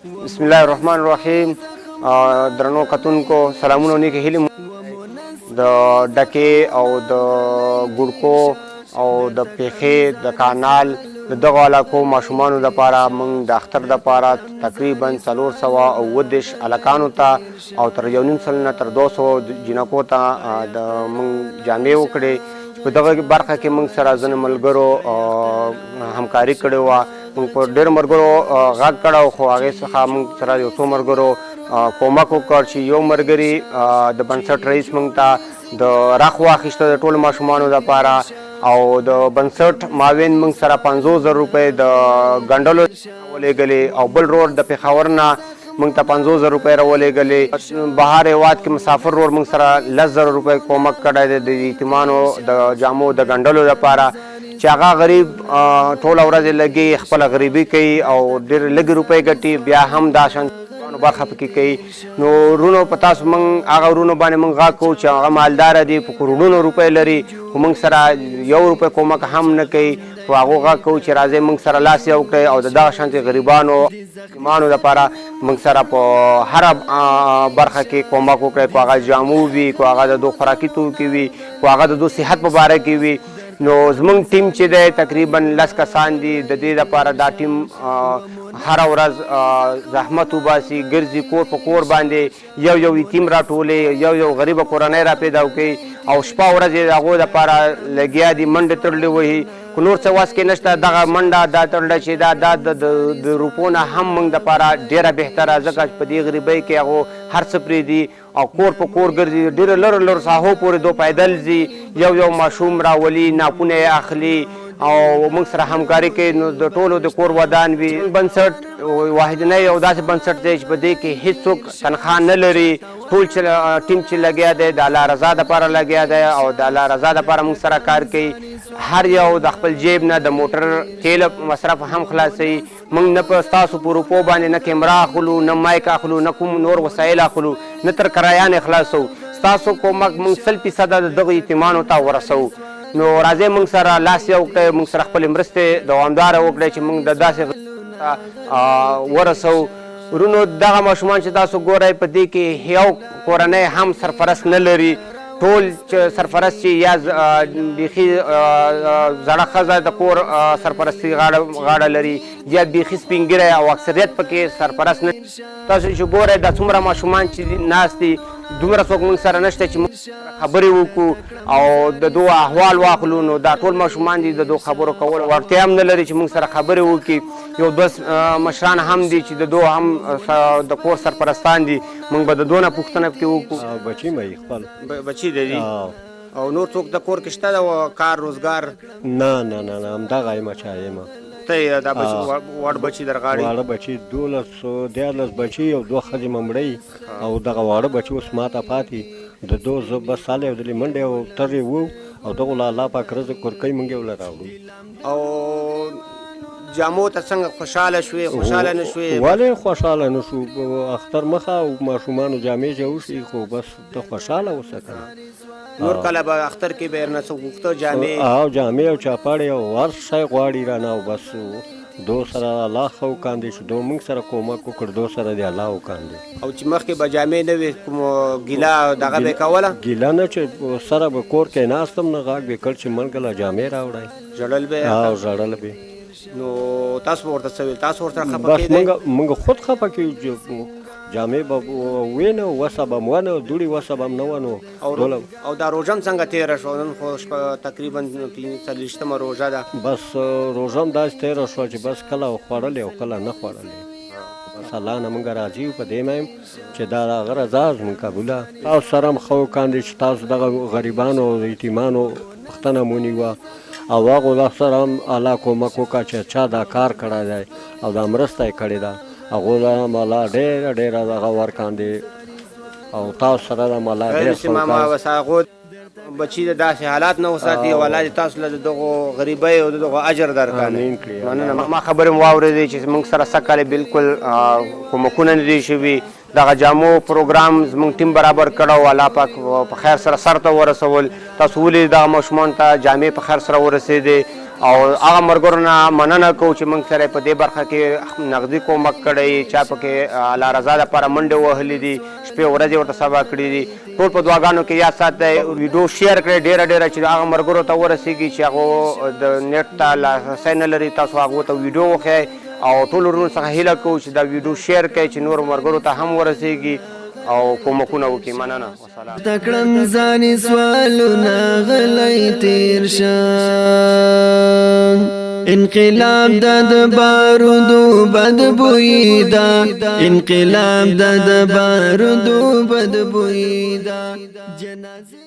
بسم الله الرحمن الرحیم. درنو کتونکو سلامونه نیکې هیلې د ډکې او د ګوړکو او د پیښې د کانال د دغو علاقو ماشومانو دپاره موږ د اختر دپاره تقریبا 430 هلکانو ته او تر 1.5 سل نه تر 200 جینکو ته موږ جامې وکړې. په دغه برخه کې موږ سره ځینې ملګرو همکاري کړې وه. موږ په ډېرو ملګرو غږ کړی خو هغې څخه موږ سره یو څو ملګرو کومک وکړ چې یو ملګري د بنسټ رئیس موږ ته د رخ واخیسته د ټولو ماشومانو دپاره او د بنسټ معاون موږ سره 50,000 روپۍ د ګنډلو ولېږلې او بل رور د پېښور نه موږ ته 50,000 روپۍ راولېږلې. بهر هېواد کې مسافر رور موږ سره 10,000 روپۍ کومک کړی دی د یتیمانو د جامو د ګنډلو دپاره چې هغه غریب ټوله ورځ لګي خپله غریبي کوي او ډېر لږې روپۍ ګټي بیا هم دا شان برخه پکې کوي. نو ورونو په تاسو موږ هغه ورونو باندې موږ غږ کوو چې هغه مالداره دي په کروڑونو روپۍ لري خو موږ سره 1 روپۍ کومک هم نه کوي. په هغو غږ کوو چې راځئ موږ سره لاس یو کړئ او د دغه شانتې غریبانو یتیمانو دپاره موږ سره په هره برخه کې کومک وکړئ. که هغه جامو وي که هغه د دو خوراکي توکي وي که هغه د دو صحت په باره کې وي. نو زمونږ ټیم چې دی تقریبا 10 کسان دي. د دې دپاره دا ټیم هره ورځ زحمت وباسي ګرځي کور په کور باندې یو یتیم راټولې یو غریبه کورنۍ را پیدا کوي او شپه ورځ یې د هغو دپاره لګیا دي منډې تړلې وهي. خو نور څه وس کې نشته دغه منډه دا تړله چې دا د روپو نه هم موږ دپاره ډېره بهتره ځکه چې په دې غریبۍ کې هغو هر څه پرېږدي او کور په کور ګرځي ډېرو لرو ساحو پورې دو پیدل ځي یو ماشوم راولي ناپونه یې اخلي او موږ سره همکاري کوي. نو د ټولو د کور ودان وي. بنسټ واحدنی یو داسې بنسټ دی چې په دې کې هېڅوک تنخوا نه لري. ټول ټیم چې لګیا دی د الله رضا دپاره لګیا دی او د الله رضا دپاره موږ سره کار کوي. هر یو د خپل جیب نه د موټر تیل مصرف هم خلاصوي. موږ نه په ستاسو په روپو باندې نه کیمرا اخلو نه مایک اخلو نه کوم نور وسایل اخلو نه تر کرایه نه خلاصو. ستاسو کومک موږ 100% د دغو یتیمانو ته ورسوو. نو راځئ موږ سره لاس یو کړئ موږ سره خپلې مرستې دوامداره وکړئ چې موږ د داسې ورسوو. ورونو دغه ماشومان چې تاسو ګورئ په دې کې یو کورنۍ هم سرپرست نه لري. ټول چې سرپرست چې یا بیخي زړه ښځه د کور سرپرستي غاړه لري یا بیخي سپینګیری او اکثریت پکې سرپرست نه. تاسو چې ګورئ دا څومره ماشومان چې ناست دي دومره څوک موږ سره نشته چې موږ خبرې وکړو او د دو احوال واخلو. نو دا ټول ماشومان دي د دو خبرو کولو وړتیا هم نه لري چې موږ سره خبرې وکړي. یو 2 مشران هم دي چې د دو هم د کور سرپرستان دي. موږ به د دو نه پوښتنه پکې وکړو. بچي مې خپل بچي دي او نور څوک د کور کې شته د کار روزګار؟ نه همدغه یم چې یم ته دا بچي واړه بچي درغاړي واړه بچي 12 بچي او 2 ښځې ممړی او دغه واړه بچي اوس ماته پاتې د 2 بس ساله او د منډې او ترې وو او دغه الله پاک رزق ورکوي موږ یې ولا راوړو. او جامو ته څنګه خوشحاله شوې خوشحاله نه شوې؟ ولې خوشحاله نه شو؟ اختر مخه او ماشومانو جامې چې وشي خو بس ته خوشحاله اوسه کنه. نور کله به اختر کې به نه څه غوښته جامې او چاپاړې او هر شی غواړي رانه او بس دو سره الله خو کاندي چې دو موږ سره کومک وکړ دو سره دی الله وکاندي. او چې مخکې به جامې نه وي کوم ګیله دغه به کوله؟ ګیله نه چې سره به کور کې ناستم نه غاګ به کړ چې منګله جامې راوړای ژړل به او ژړل به. نو تاسو ورته څه ویل؟ تاسو ورته خفه کېدئ؟ بس موږ خود خفه کېږو. جامې به وینو وسه به م ونه دوړې وسه به م نه ونو. او دا روژه م څنګه تېره شوه؟ نن خو تقریبا 45مه روژه ده. بس روژه م داسې تېره شوه چې بس کله خوړلې او کله نه خوړلې. بس الله نه موږ راضي یو په دې میم چې دا د هغه رضا زموږ قبوله. تاسو سره م ښه وکاندې چې تاسو دغه غریبانو او یتیمانو پوښتنه مو ونیوه او هغو سره هم الله کومک وکړه چې چا دا کار کړی دی او دا مرسته یې کړې ده هغو له هم الله ډېره دغه ورکاندې او تاسو سره هم الله ډېر ښه وکړه. بچي د داسې حالات نه وساتي او الله دې تاسو له دغو غریبۍ او دغو اجر درکړي. مننه. ما خبرې مو واورېدې چې موږ سره سږ کال بالکل کومکونه نه دي شوي. دغه جامو پروګرام زموږ ټیم برابر کړی او الله پاک په خیر سره سر ته ورسول. تاسو ولې دغه ماشومانو ته جامې په خیر سره ورسېدې او هغه مرګرو نه مننه کوو چې موږ سره په دې برخه کې نغدي کومک کړی، چا پکې الله رضا لپاره منډې وهلې دي، شپې ورځې ورته سبا کړي دي. ټول په دعاګانو کې یاد ساتئ، ویډیو شیر کړئ ډېره چې هغه مرګرو ته ورسېږي چې هغه د نیټ ته لاسرسی نه لري. تاسو هغو ته ویډیو وښیئ او ټولو ورونو څخه هیله کوو چې دا ویډیو شیر کړئ چې نورو مرګرو ته هم ورسېږي او کومکونه وکړي. مننه. وسلام. تکړم ځاني سوالونه غلی تیر شه، انقلاب د بارودو بدبوی دا، انقلاب د بارودو بدبوی دا. جنازه